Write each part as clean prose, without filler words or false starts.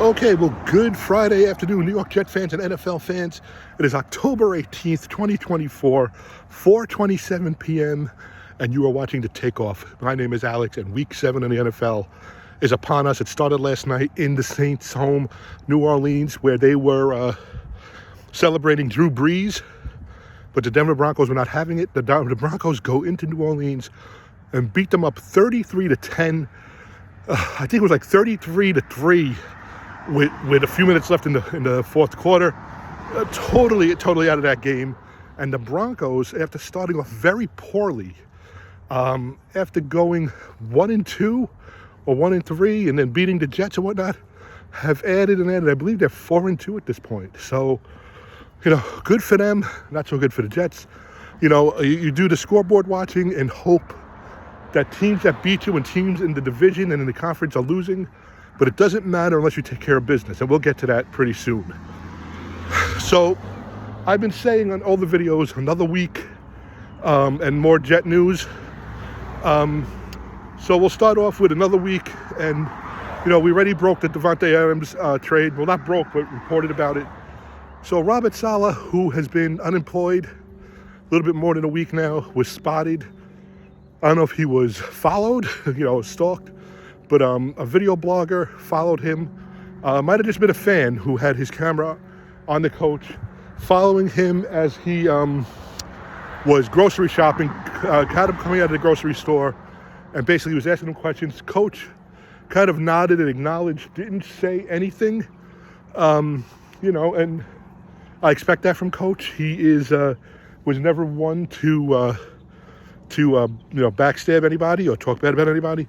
Okay, well, good Friday afternoon, New York Jet fans and NFL fans. It is October 18th, 2024, 4:27 p.m., and you are watching The Takeoff. My name is Alex, and Week 7 in the NFL is upon us. It started last night in the Saints' home, New Orleans, where they were celebrating Drew Brees, but the Denver Broncos were not having it. The Broncos go into New Orleans and beat them up 33-10. I think it was like 33-3. With a few minutes left in the fourth quarter, totally out of that game. And the Broncos, after starting off very poorly, after going 1-2 or 1-3, and then beating the Jets and whatnot, have added. I believe they're 4-2 at this point. So, good for them. Not so good for the Jets. You do the scoreboard watching and hope that teams that beat you and teams in the division and in the conference are losing. But it doesn't matter unless you take care of business, and we'll get to that pretty soon. So I've been saying on all the videos, another week and more Jet news. So we'll start off with another week, and we already broke the Davante Adams trade. Well, not broke, but reported about it. So Robert Saleh, who has been unemployed a little bit more than a week now, was spotted. I don't know if he was followed, stalked. But a video blogger followed him. Might have just been a fan who had his camera on the coach, following him as he was grocery shopping, caught him coming out of the grocery store, and basically was asking him questions. Coach kind of nodded and acknowledged, didn't say anything, and I expect that from Coach. He was never one to backstab anybody or talk bad about anybody.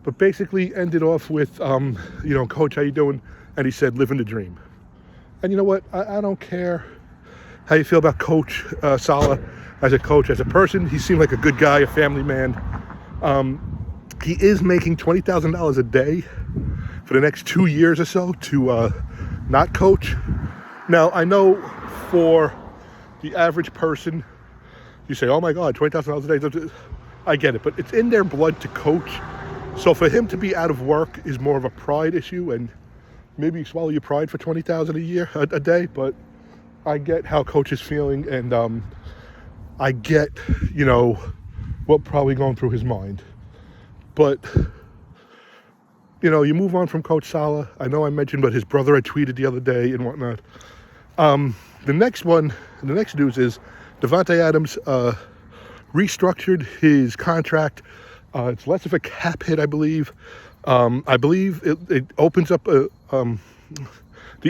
But basically ended off with, Coach, how you doing? And he said, living the dream. And you know what? I don't care how you feel about Coach Saleh as a coach, as a person. He seemed like a good guy, a family man. He is making $20,000 a day for the next 2 years or so to not coach. Now, I know for the average person, you say, oh my God, $20,000 a day. I get it, but it's in their blood to coach. So for him to be out of work is more of a pride issue, and maybe you swallow your pride for $20,000 a day. But I get how Coach is feeling, and I get what probably going through his mind. But you move on from Coach Saleh. I know I mentioned, but his brother had tweeted the other day and whatnot. The next news is Davante Adams restructured his contract. It's less of a cap hit, I believe. I believe it opens up the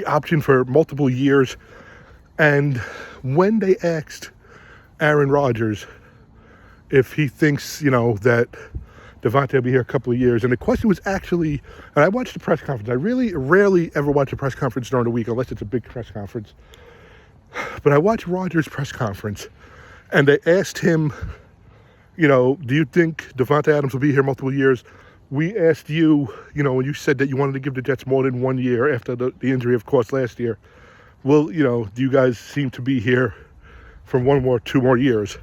option for multiple years. And when they asked Aaron Rodgers if he thinks, that Davante will be here a couple of years, and the question was actually, and I watched the press conference. I really rarely ever watch a press conference during the week unless it's a big press conference. But I watched Rodgers' press conference, and they asked him, do you think Davante Adams will be here multiple years? We asked you, when you said that you wanted to give the Jets more than 1 year after the injury, of course, last year. Well, do you guys seem to be here for 2 more years?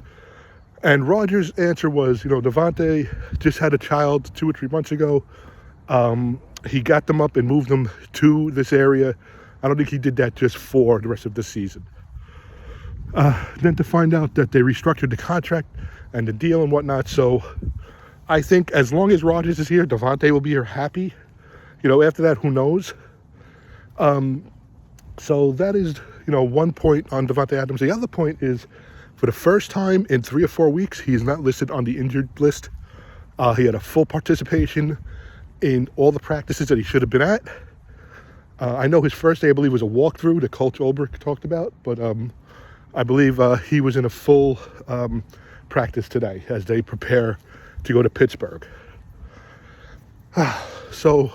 And Rodgers' answer was, Davante just had a child 2 or 3 months ago. He got them up and moved them to this area. I don't think he did that just for the rest of the season. Then to find out that they restructured the contract and the deal and whatnot. So I think as long as Rodgers is here, Davante will be here happy. After that, who knows? So that is, one point on Davante Adams. The other point is, for the first time in 3 or 4 weeks, he is not listed on the injured list. He had a full participation in all the practices that he should have been at. I know his first day, I believe, was a walkthrough that Coach Ulbrich talked about, but I believe he was in a full practice today as they prepare to go to Pittsburgh. So,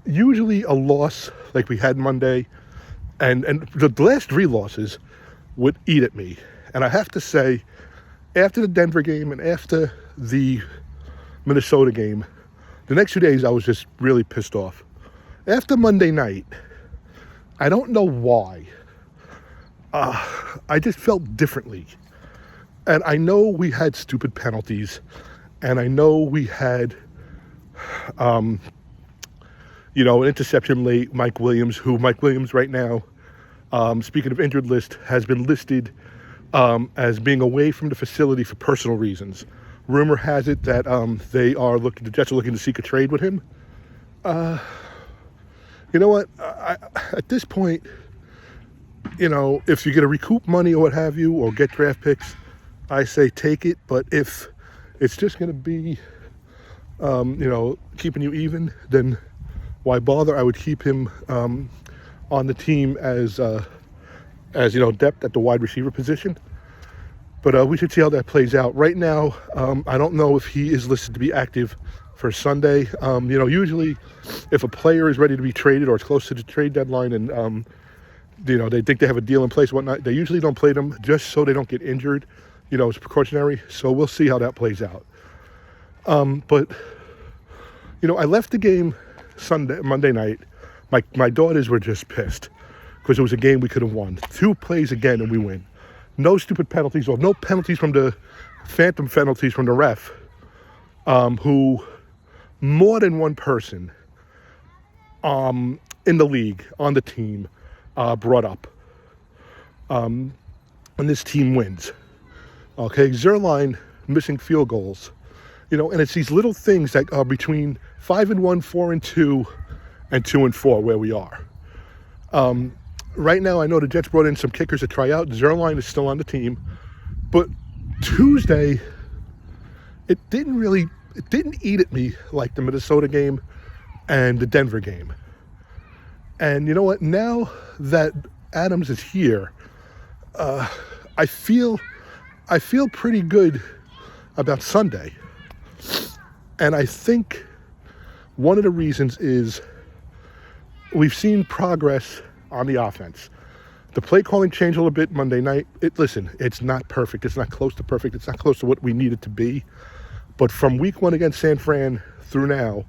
usually a loss like we had Monday, and the last 3 losses would eat at me. And I have to say, after the Denver game and after the Minnesota game, the next 2 days I was just really pissed off. After Monday night, I don't know why, I just felt differently. And I know we had stupid penalties, and I know we had an interception late. Mike Williams right now, speaking of injured list, has been listed as being away from the facility for personal reasons. Rumor has it that the Jets are looking to seek a trade with him. You know what? At this point, if you're going to recoup money or what have you, or get draft picks, I say take it. But if it's just going to be, keeping you even, then why bother? I would keep him on the team as depth at the wide receiver position. But we should see how that plays out. Right now, I don't know if he is listed to be active for Sunday. Usually if a player is ready to be traded or it's close to the trade deadline and, they think they have a deal in place and whatnot, they usually don't play them just so they don't get injured. It's precautionary. So we'll see how that plays out. But I left the game Monday night. My daughters were just pissed because it was a game we could have won. 2 plays again and we win. No stupid penalties, or no penalties from the phantom penalties from the ref, who more than one person in the league, on the team, brought up. And this team wins. Okay, Zuerlein missing field goals. And it's these little things that are between 5-1, 4-2, and 2-4 where we are. Right now, I know the Jets brought in some kickers to try out. Zuerlein is still on the team. But Tuesday, it didn't eat at me like the Minnesota game and the Denver game. And you know what? Now that Adams is here, I feel pretty good about Sunday. And I think one of the reasons is we've seen progress on the offense. The play calling changed a little bit Monday night. It's not perfect. It's not close to perfect. It's not close to what we need it to be. But from week 1 against San Fran through now,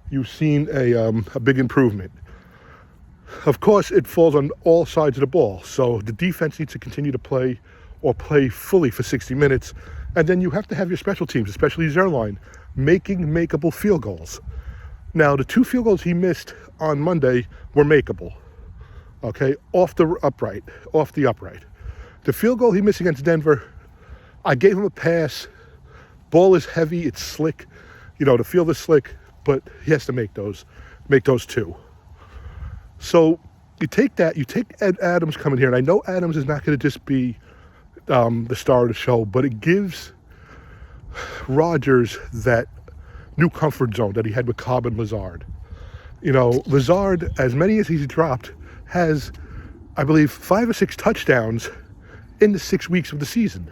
you've seen a big improvement. Of course, it falls on all sides of the ball. So the defense needs to continue to play fully for 60 minutes. And then you have to have your special teams, especially Zuerlein, making makeable field goals. Now, the 2 field goals he missed on Monday were makeable. Okay, off the upright. The field goal he missed against Denver, I gave him a pass. Ball is heavy, it's slick. The field is slick, but he has to make those 2. So you take that, you take Ed Adams coming here, and I know Adams is not going to just be the star of the show, but it gives Rodgers that new comfort zone that he had with Cobb and Lazard. Lazard, as many as he's dropped, has, I believe, 5 or 6 touchdowns in the 6 weeks of the season.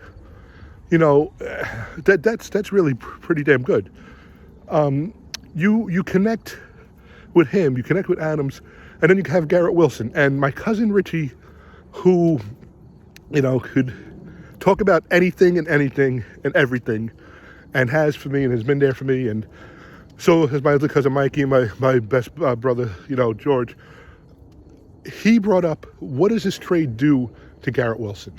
That's really pretty damn good. You connect with him, you connect with Adams, and then you have Garrett Wilson. And my cousin Richie, who, could talk about anything and everything, and has for me and has been there for me, and so has my other cousin Mikey and my best brother, George. He brought up, what does this trade do to Garrett Wilson?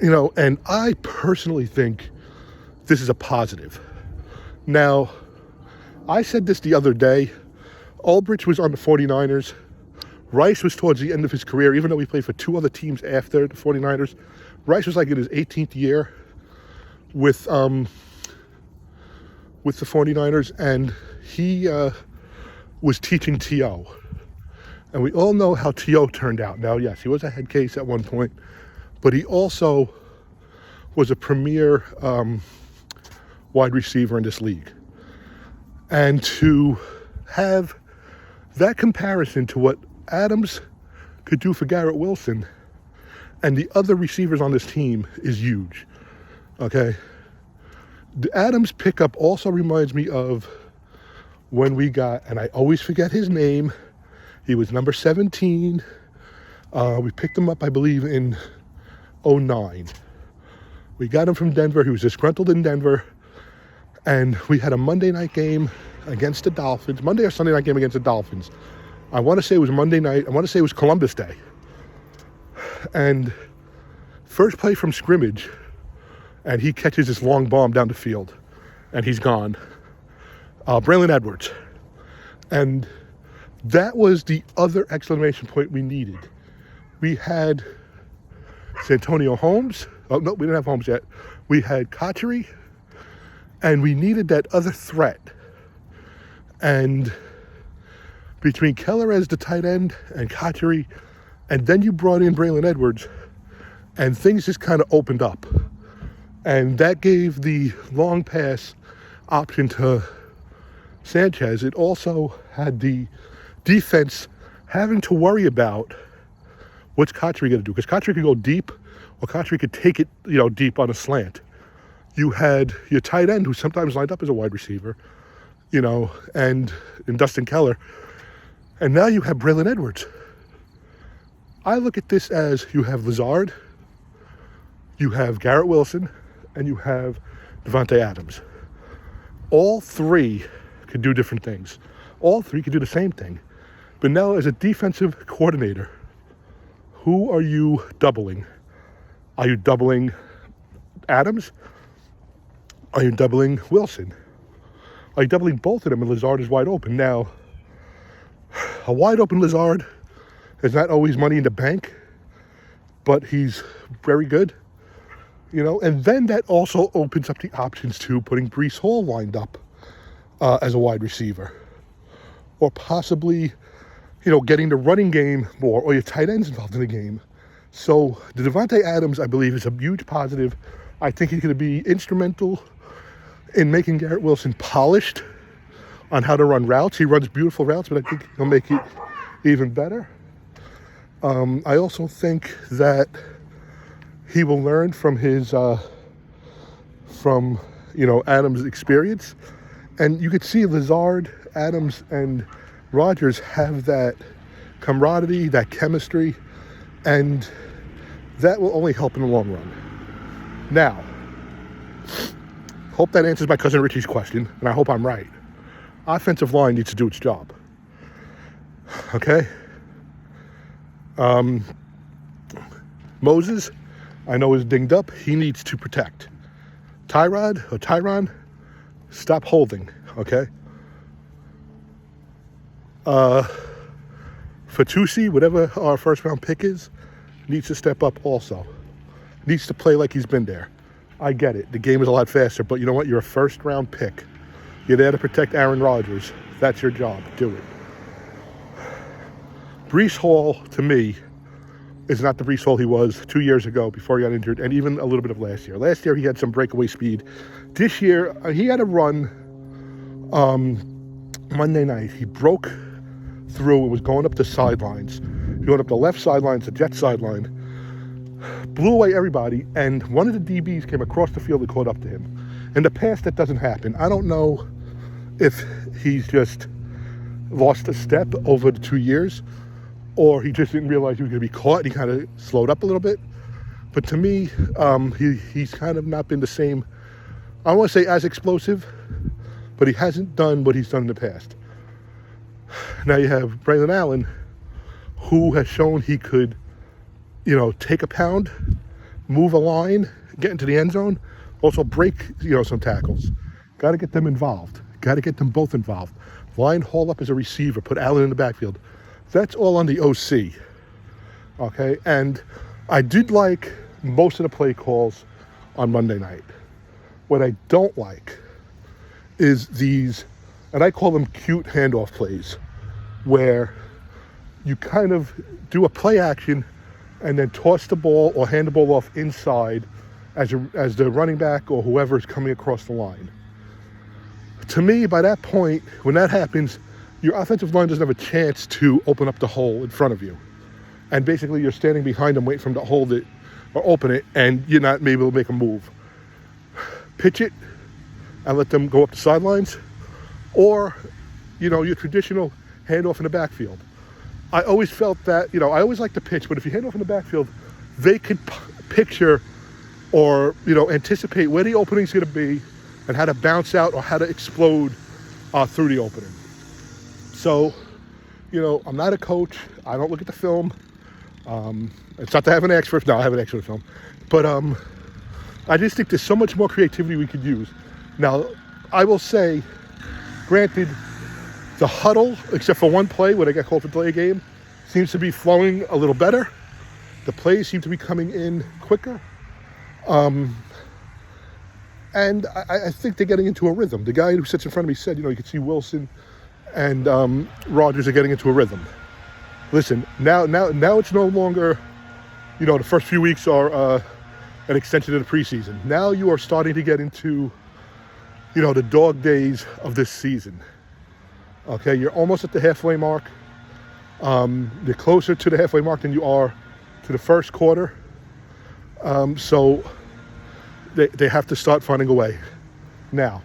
And I personally think this is a positive. Now, I said this the other day. Ulbrich was on the 49ers. Rice was towards the end of his career, even though he played for 2 other teams after the 49ers. Rice was like in his 18th year with the 49ers, and he was teaching T.O. And we all know how T.O. turned out. Now, yes, he was a head case at one point, but he also was a premier wide receiver in this league. And to have that comparison to what Adams could do for Garrett Wilson and the other receivers on this team is huge. Okay? The Adams pickup also reminds me of when we got, and I always forget his name, he was number 17. We picked him up, I believe, in 2009. We got him from Denver. He was disgruntled in Denver. And we had a Monday night game against the Dolphins. Monday or Sunday night game against the Dolphins. I want to say it was Monday night. I want to say it was Columbus Day. And first play from scrimmage, and he catches this long bomb down the field, and he's gone. Braylon Edwards. And That was the other exclamation point we needed. We had Santonio Holmes. Oh, no, we didn't have Holmes yet. We had Cotchery, and we needed that other threat. And between Keller as the tight end and Cotchery, and then you brought in Braylon Edwards, and things just kind of opened up. And that gave the long pass option to Sanchez. It also had the defense having to worry about what's Cotchery going to do, because Cotchery could go deep, or Cotchery could take it, deep on a slant. You had your tight end, who sometimes lined up as a wide receiver, and in Dustin Keller, and now you have Braylon Edwards. I look at this as you have Lazard, you have Garrett Wilson, and you have Davante Adams. All three could do different things. All three could do the same thing. But now, as a defensive coordinator, who are you doubling? Are you doubling Adams? Are you doubling Wilson? Are you doubling both of them and Lazard is wide open? Now, a wide open Lazard is not always money in the bank, but he's very good, and then that also opens up the options to putting Breece Hall lined up as a wide receiver, or possibly, getting the running game more, or your tight ends involved in the game. So the Davante Adams, I believe, is a huge positive. I think he's going to be instrumental in making Garrett Wilson polished on how to run routes. He runs beautiful routes, but I think he'll make it even better. I also think that he will learn from his, Adams' experience. And you could see Lazard, Adams, and Rodgers have that camaraderie, that chemistry, and that will only help in the long run. Now, hope that answers my cousin Richie's question, and I hope I'm right. Offensive line needs to do its job. Okay? Moses, I know, is dinged up. He needs to protect. Tyron, stop holding, okay? Fatusi, whatever our first round pick is, needs to step up also. Needs to play like he's been there. I get it. The game is a lot faster, but you know what? You're a first round pick. You're there to protect Aaron Rodgers. That's your job. Do it. Breece Hall, to me, is not the Breece Hall he was 2 years ago before he got injured, and even a little bit of last year. Last year, he had some breakaway speed. This year, he had a run Monday night. He broke through and was going up the sidelines. He went up the left sidelines, the jet sideline, blew away everybody, and one of the DBs came across the field and caught up to him. In the past, that doesn't happen. I don't know if he's just lost a step over the 2 years, or he just didn't realize he was going to be caught and he kind of slowed up a little bit. But to me, he's kind of not been the same, I don't want to say as explosive, but he hasn't done what he's done in the past. Now you have Braylon Allen, who has shown he could, take a pound, move a line, get into the end zone, also break, some tackles. Got to get them involved. Got to get them both involved. Line Hall up as a receiver, put Allen in the backfield. That's all on the OC, okay? And I did like most of the play calls on Monday night. What I don't like is these, and I call them cute handoff plays, where you kind of do a play action and then toss the ball or hand the ball off inside as the running back or whoever is coming across the line. To me, by that point, when that happens, your offensive line doesn't have a chance to open up the hole in front of you. And basically, you're standing behind them waiting for them to hold it or open it, and you're not able to make a move. Pitch it and let them go up the sidelines, or, your traditional handoff in the backfield. I always felt that, I always like to pitch, but if you hand off in the backfield, they could picture or, anticipate where the opening's going to be and how to bounce out or how to explode through the opening. So, I'm not a coach. I don't look at the film. It's not to have an expert. No, I have an expert film. But I just think there's so much more creativity we could use. Now, I will say, granted, The huddle, except for one play where they got called for delay game, seems to be flowing a little better. The plays seem to be coming in quicker. And I think they're getting into a rhythm. The guy who sits in front of me said, you can see Wilson and Rodgers are getting into a rhythm. Listen, now it's no longer, the first few weeks are an extension of the preseason. Now you are starting to get into, the dog days of this season. Okay, you're almost at the halfway mark. You're closer to the halfway mark than you are to the first quarter. So they have to start finding a way. Now,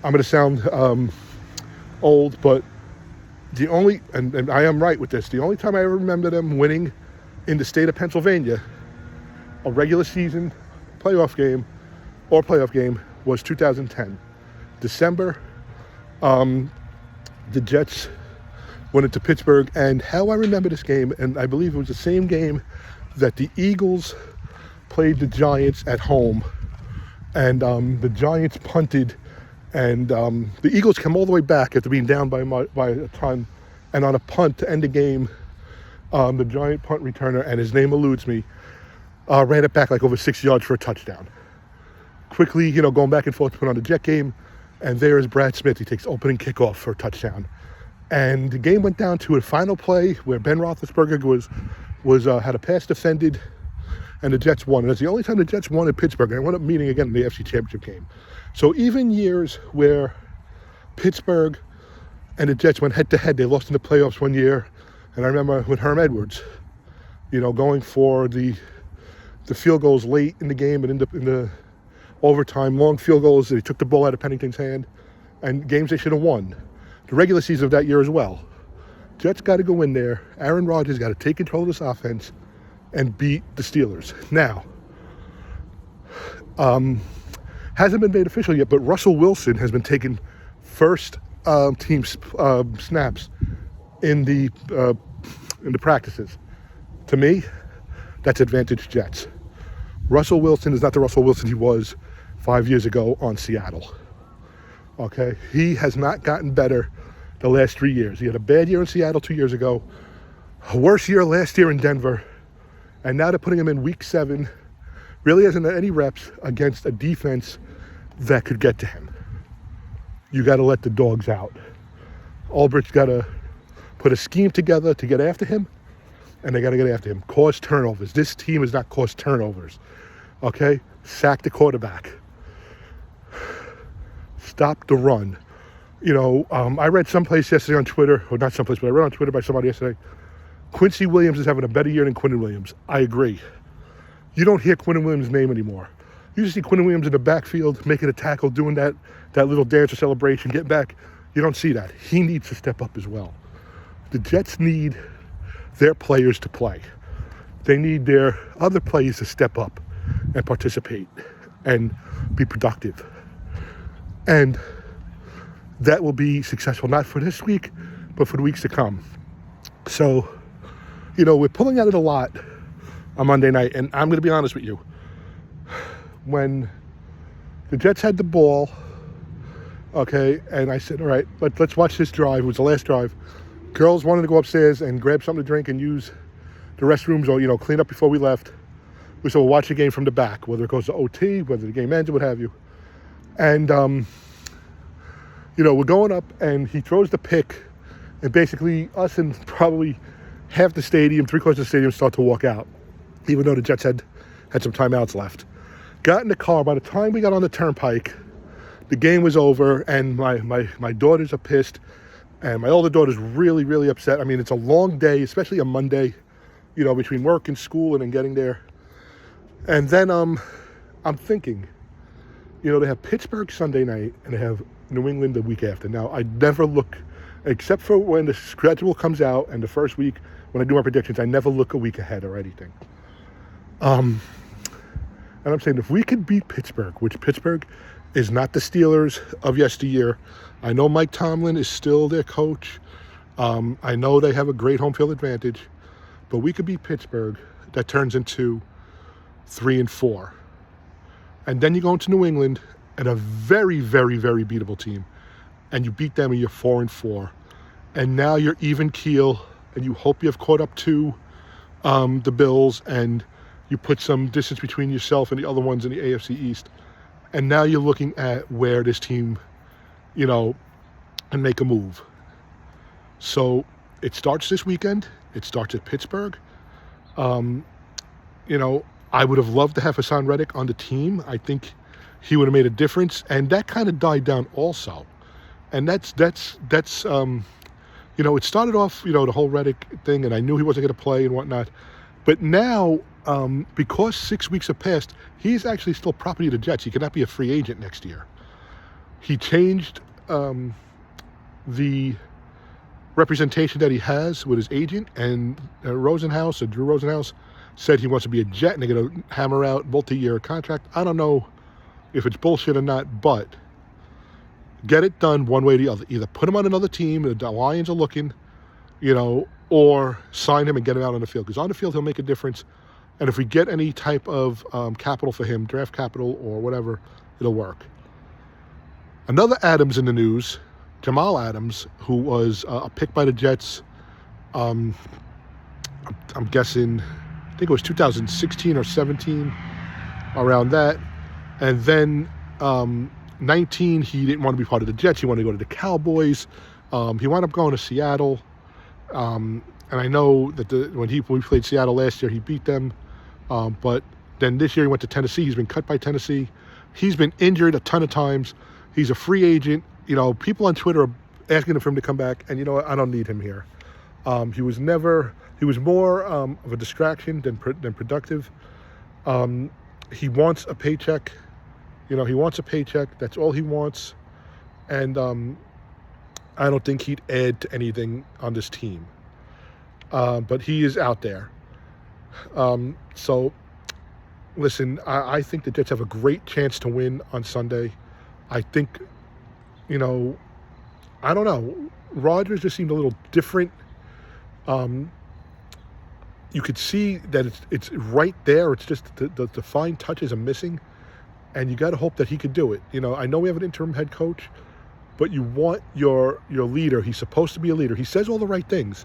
I'm going to sound old, but the only, and I am right with this, the only time I ever remember them winning in the state of Pennsylvania a regular season playoff game was 2010. December, the Jets went into Pittsburgh, and how I remember this game, and I believe it was the same game that the Eagles played the Giants at home, and the Giants punted, and the Eagles came all the way back after being down by a ton, and on a punt to end the game, the Giant punt returner, and his name eludes me, ran it back like over 6 yards for a touchdown. Quickly, going back and forth to put on the Jet game, and there is Brad Smith. He takes opening kickoff for a touchdown. And the game went down to a final play where Ben Roethlisberger was had a pass defended, and the Jets won. And it's the only time the Jets won in Pittsburgh. And I wound up meeting again in the AFC Championship game. So even years where Pittsburgh and the Jets went head-to-head, they lost in the playoffs one year. And I remember with Herm Edwards, going for the field goals late in the game and in the overtime, long field goals. They took the ball out of Pennington's hand, and games they should have won. The regular season of that year as well. Jets got to go in there. Aaron Rodgers got to take control of this offense and beat the Steelers. Now, hasn't been made official yet, but Russell Wilson has been taking first team snaps in the practices. To me, that's advantage Jets. Russell Wilson is not the Russell Wilson he was 5 years ago on Seattle. Okay, he has not gotten better the last 3 years. He had a bad year in Seattle 2 years ago, a worse year last year in Denver, and now they're putting him in week 7. Really hasn't had any reps against a defense that could get to him. You got to let the dogs out. Ulbricht's got to put a scheme together to get after him, and they got to get after him. Cause turnovers. This team is not cause turnovers. Okay? Sack the quarterback. Stop the run. I read someplace yesterday on Twitter, or not someplace, but I read on Twitter by somebody yesterday, Quincy Williams is having a better year than Quinnen Williams. I agree. You don't hear Quinnen Williams' name anymore. You just see Quinnen Williams in the backfield making a tackle, doing that little dance or celebration, getting back. You don't see that. He needs to step up as well. The Jets need their players to play. They need their other players to step up and participate and be productive. And that will be successful, not for this week, but for the weeks to come. So, we're pulling at it a lot on Monday night, and I'm going to be honest with you. When the Jets had the ball, okay, and I said, all right, let's watch this drive. It was the last drive. Girls wanted to go upstairs and grab something to drink and use the restrooms or, clean up before we left. We said, we'll watch the game from the back, whether it goes to OT, whether the game ends, or what have you. And, we're going up, and he throws the pick, and basically us and probably half the stadium, 3/4 of the stadium start to walk out, even though the Jets had some timeouts left. Got in the car. By the time we got on the turnpike, the game was over, and my daughters are pissed, and my older daughter's really, really upset. I mean, it's a long day, especially a Monday, between work and school and then getting there. And then I'm thinking, they have Pittsburgh Sunday night, and they have New England the week after. Now, I never look, except for when the schedule comes out and the first week, when I do my predictions, I never look a week ahead or anything. And I'm saying if we could beat Pittsburgh, which Pittsburgh is not the Steelers of yesteryear. I know Mike Tomlin is still their coach. I know they have a great home field advantage, but we could beat Pittsburgh. That turns into 3-4. And then you go into New England and a very, very, very beatable team. and you beat them and you're 4-4. And now you're even keel, and you hope you have caught up to the Bills, and you put some distance between yourself and the other ones in the AFC East. And now you're looking at where this team, and make a move. So it starts this weekend. It starts at Pittsburgh. I would have loved to have Hassan Reddick on the team. I think he would have made a difference, and that kind of died down also. And that's it started off, the whole Reddick thing, and I knew he wasn't going to play and whatnot. But now, because 6 weeks have passed, he's actually still property of the Jets. He cannot be a free agent next year. He changed the representation that he has with his agent, and Drew Rosenhaus, said he wants to be a Jet, and they're going to hammer out multi-year contract. I don't know if it's bullshit or not, but get it done one way or the other. Either put him on another team, the Lions are looking, or sign him and get him out on the field. Because on the field, he'll make a difference. And if we get any type of capital for him, draft capital or whatever, it'll work. Another Adams in the news, Jamal Adams, who was a pick by the Jets, I'm guessing, I think it was 2016 or 17, around that. And then 19, he didn't want to be part of the Jets. He wanted to go to the Cowboys. He wound up going to Seattle. And I know that when we played Seattle last year, he beat them. But then this year he went to Tennessee. He's been cut by Tennessee. He's been injured a ton of times. He's a free agent. People on Twitter are asking for him to come back. And I don't need him here. He was more of a distraction than productive. He wants a paycheck. He wants a paycheck. That's all he wants. And I don't think he'd add to anything on this team. But he is out there. So, listen, I think the Jets have a great chance to win on Sunday. I think, I don't know. Rodgers just seemed a little different. You could see that it's right there. It's just the fine touches are missing. And you got to hope that he could do it. I know we have an interim head coach, but you want your leader. He's supposed to be a leader. He says all the right things,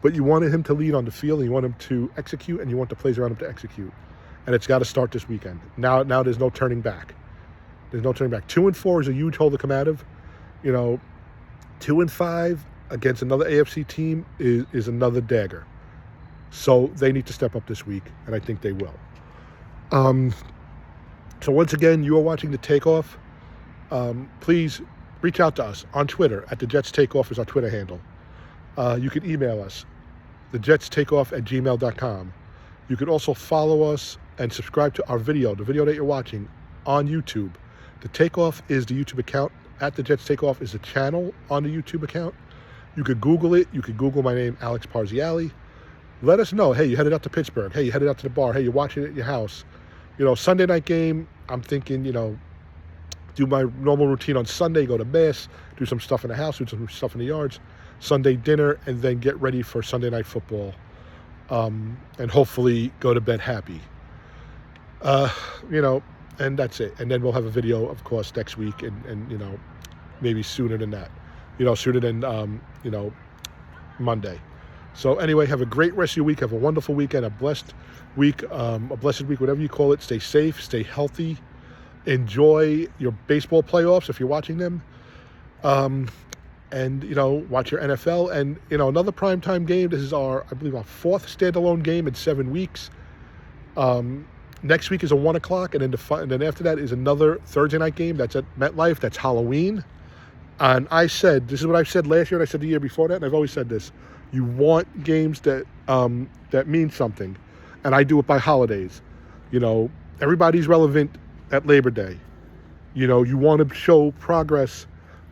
but you wanted him to lead on the field, and you want him to execute, and you want the plays around him to execute. And it's got to start this weekend. Now there's no turning back. There's no turning back. 2-4 is a huge hole to come out of. 2-5 against another AFC team is another dagger. So they need to step up this week, and I think they will. So once again, you are watching The Takeoff. Please reach out to us on Twitter at The Jets Takeoff is our Twitter handle. You can email us, thejetstakeoff@gmail.com. You can also follow us and subscribe to our video, the video that you're watching, on YouTube. The Takeoff is the YouTube account. At The Jets Takeoff is the channel on the YouTube account. You could Google it. You could Google my name, Alex Parziale. Let us know, hey, you headed out to Pittsburgh. Hey, you headed out to the bar. Hey, you're watching it at your house. Sunday night game, I'm thinking, do my normal routine on Sunday, go to Mass, do some stuff in the house, do some stuff in the yards, Sunday dinner, and then get ready for Sunday night football, and hopefully go to bed happy. And that's it. And then we'll have a video, of course, next week, and maybe sooner than that, sooner than, Monday. So anyway, have a great rest of your week. Have a wonderful weekend, a blessed week, whatever you call it. Stay safe, stay healthy. Enjoy your baseball playoffs if you're watching them. And, watch your NFL. And, another primetime game. This is I believe, our fourth standalone game in 7 weeks. Next week is a 1 o'clock. And then after that is another Thursday night game. That's at MetLife. That's Halloween. And this is what I said last year and I said the year before that. And I've always said this. You want games that mean something. And I do it by holidays. Everybody's relevant at Labor Day. You want to show progress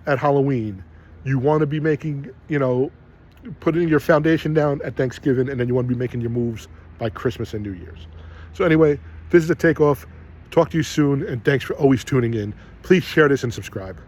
at Halloween. You want to be making, putting your foundation down at Thanksgiving, and then you want to be making your moves by Christmas and New Year's. So anyway, this is The Takeoff. Talk to you soon, and thanks for always tuning in. Please share this and subscribe.